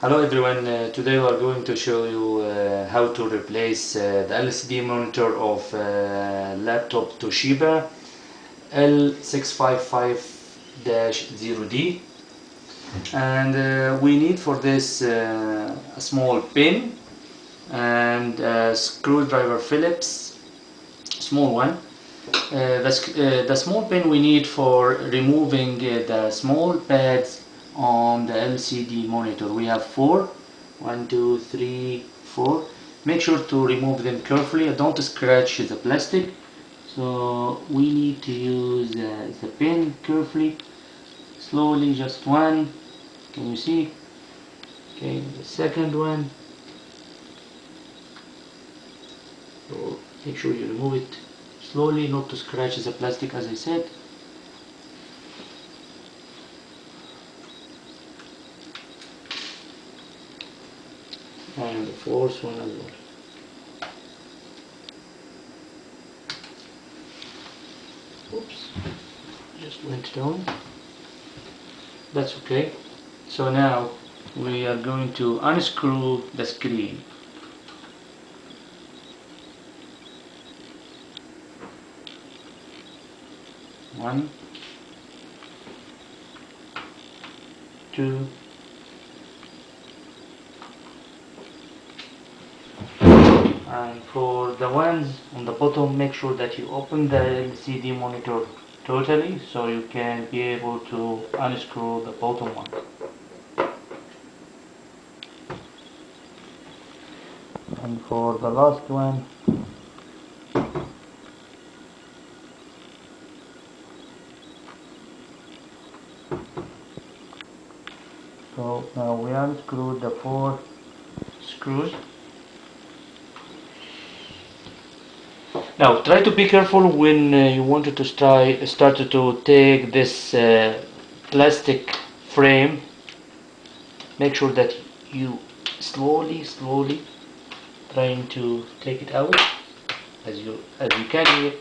Hello everyone, today we are going to show you how to replace the LCD monitor of laptop Toshiba L655-0D, and we need for this a small pin and a screwdriver Phillips, small one. The small pin we need for removing the small pads on the LCD monitor. We have four. 1, 2, 3, 4. Make sure to remove them carefully. Don't scratch the plastic. So we need to use the pin carefully, slowly, just one. Can you see? Okay, the second one. So make sure you remove it slowly, not to scratch the plastic, as I said. And the fourth one as well. Oops, just went down. That's okay. So now we are going to unscrew the screen. One, two, and for the ones on the bottom, make sure that you open the LCD monitor totally so you can be able to unscrew the bottom one. And for the last one, so now we unscrewed the 4 screws. Now try to be careful when you wanted to start to take this plastic frame. Make sure that you slowly trying to take it out, as you can hear.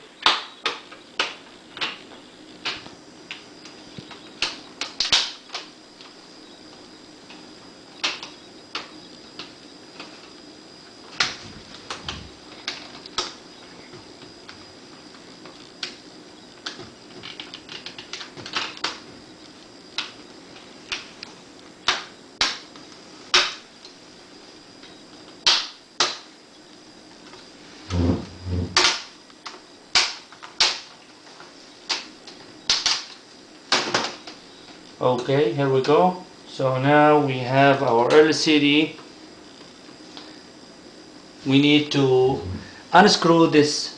Okay, here we go. So now we have our LCD. We need to unscrew this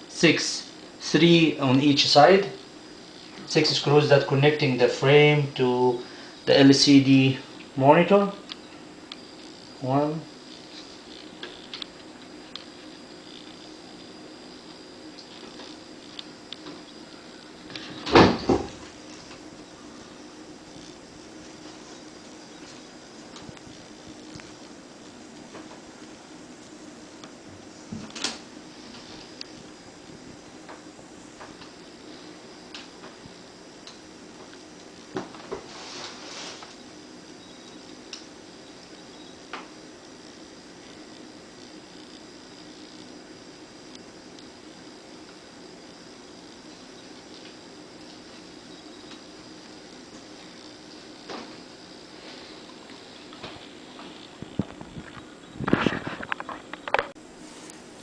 3 on each side. 6 screws that connecting the frame to the LCD monitor. 1,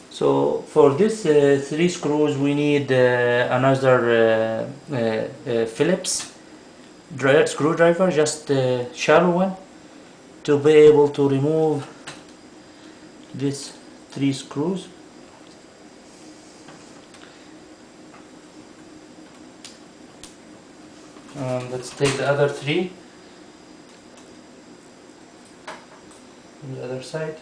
so for this 3 screws we need another Phillips screwdriver, just a shallow one, to be able to remove these 3 screws. Let's take the other 3 on the other side.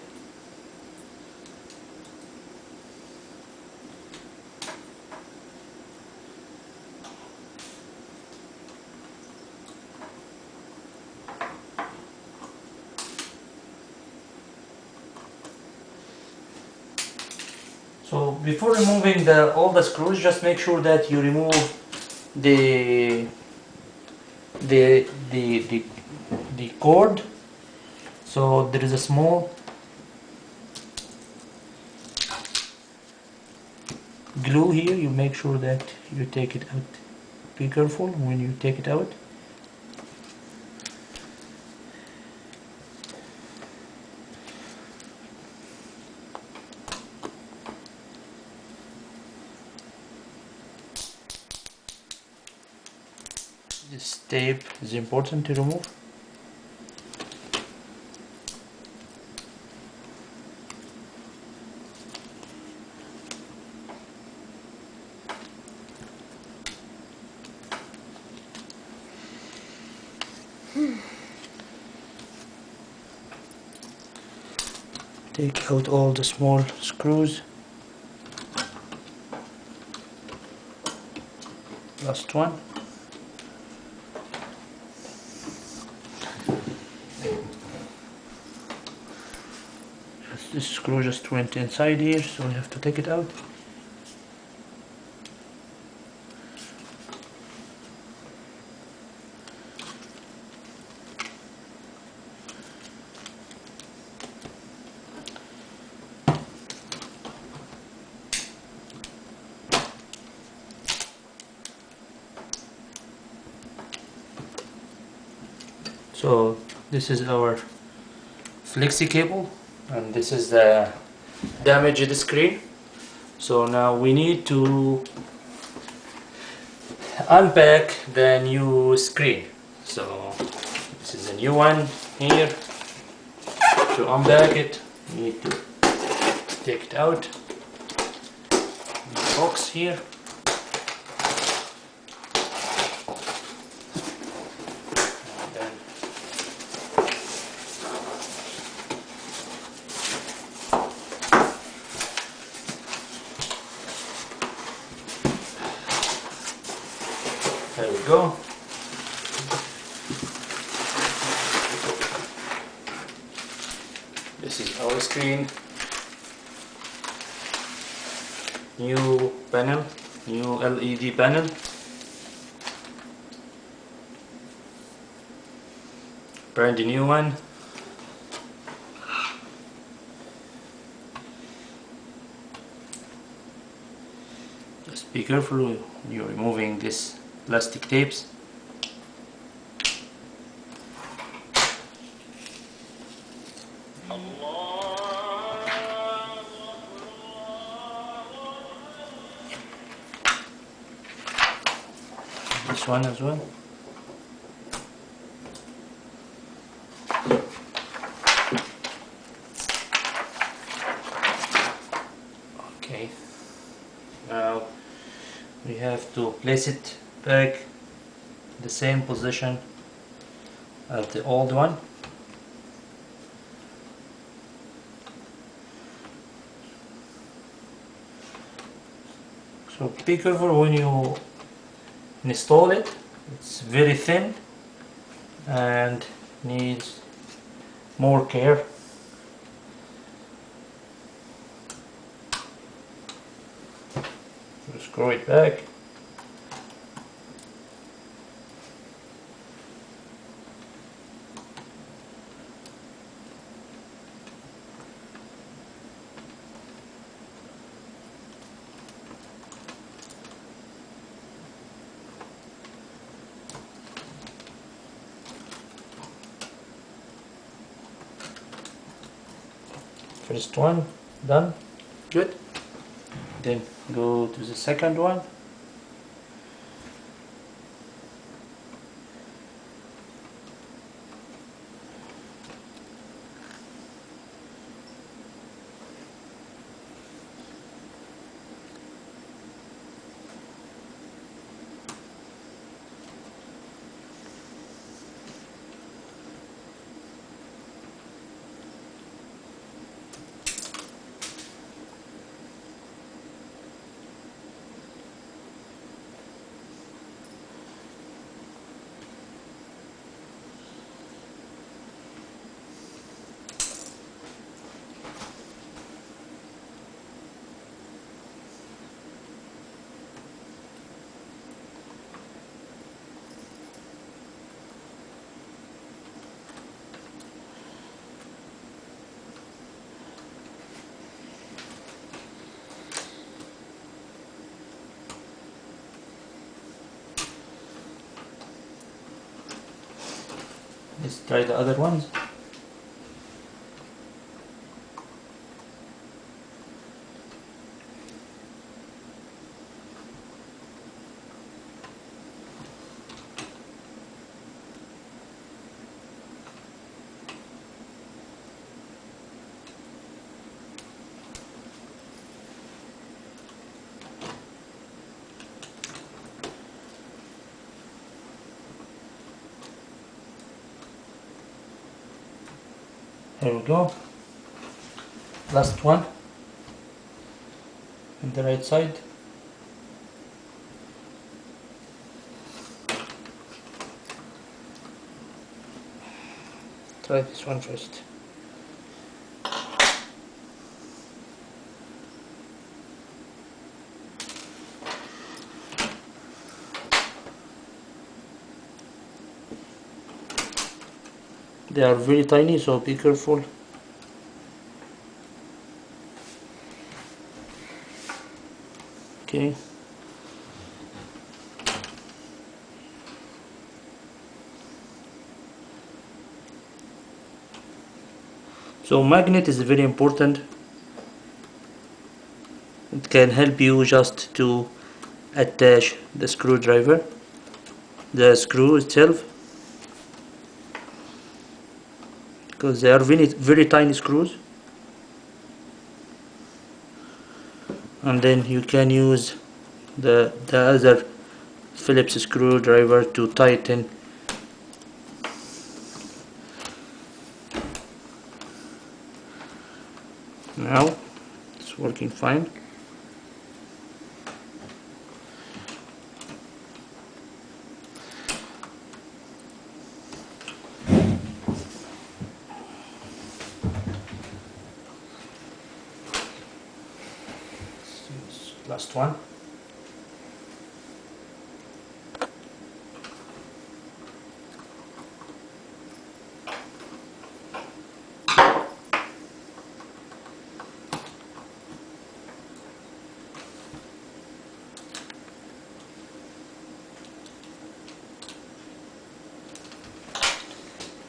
So before removing all the screws, just make sure that you remove the cord So there is a small glue here. You make sure that you take it out. Be careful when you take it out. This tape is important to remove. Take out all the small screws. Last one. This screw just went inside here, so we have to take it out. So this is our flexi cable, and this is the damaged screen. So now we need to unpack the new screen. So this is a new one here. To unpack it, we need to take it out. The box here. There we go. This is our screen. New panel, new LED panel. Brand new one. Just be careful when you're removing this plastic tapes. This one as well. Okay, now we have to place it back the same position as the old one. So be careful when you install it. It's very thin and needs more care. Screw it back. First one done. Good. Then go to the second one. Let's try the other ones. Here we go. Last one on the right side. Try this one first. They are very tiny, so be careful. Okay. So magnet is very important. It can help you just to attach the screwdriver, the screw itself, because they are very tiny screws. And then you can use the other Phillips screwdriver to tighten. Now it's working fine. Last one.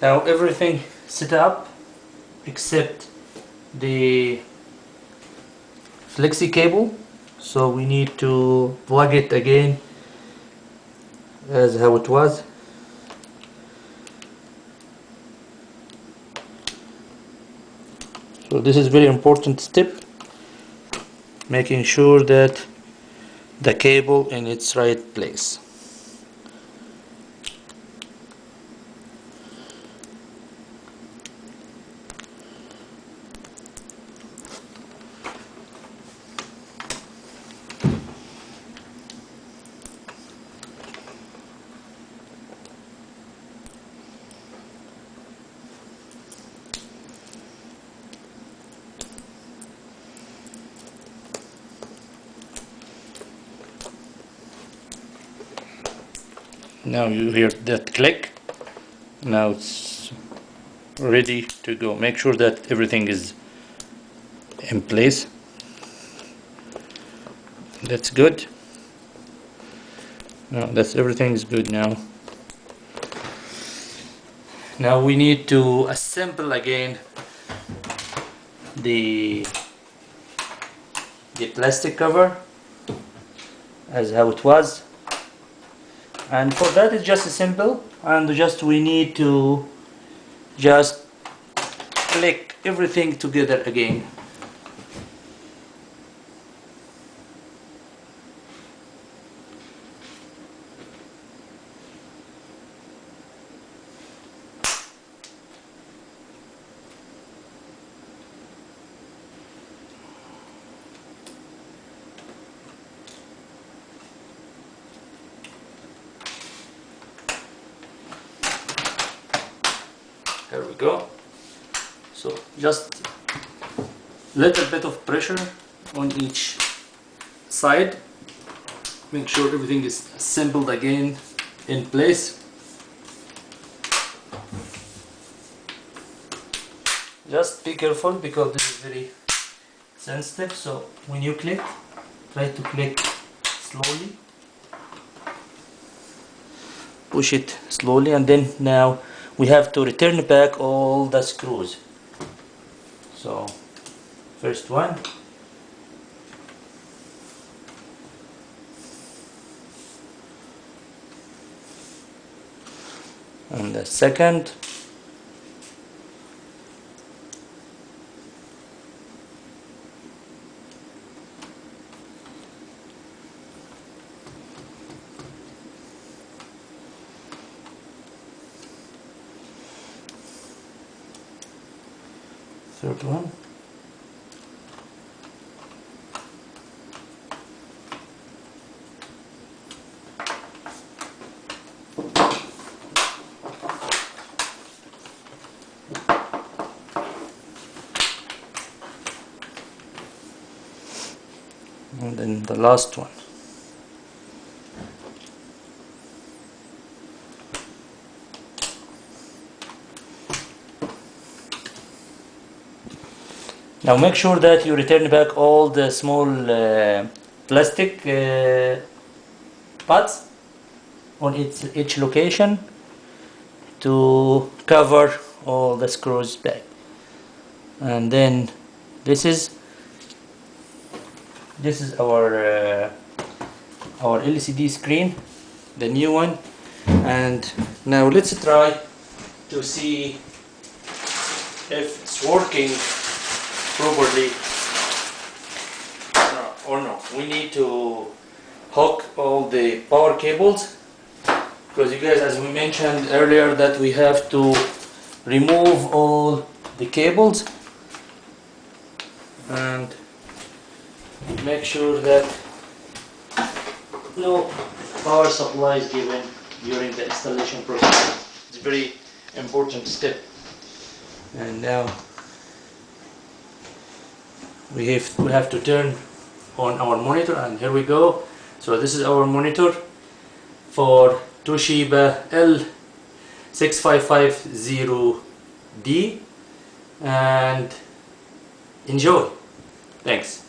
Now everything set up except the flexi cable, so we need to plug it again as how it was. So this is very important step, making sure that the cable in its right place. Now you hear that click. Now it's ready to go. Make sure that everything is in place. That's good. Now that's everything is good now. Now we need to assemble again the plastic cover as how it was. And for that it's just simple, and just we need to just click everything together again. There we go. So just little bit of pressure on each side. Make sure everything is assembled again in place. Just be careful because this is very sensitive, so when you click, try to click slowly. Push it slowly, and then now we have to return back all the screws. So first one, and the second, third one, and then the last one. Now make sure that you return back all the small plastic parts on each location to cover all the screws back. And then this is our LCD screen, the new one. And now let's try to see if it's working properly or no. We need to hook all the power cables, because you guys, as we mentioned earlier, that we have to remove all the cables and make sure that no power supply is given during the installation process. It's a very important step. And now we have to turn on our monitor, and here we go. So this is our monitor for Toshiba L655-0D, and enjoy. Thanks.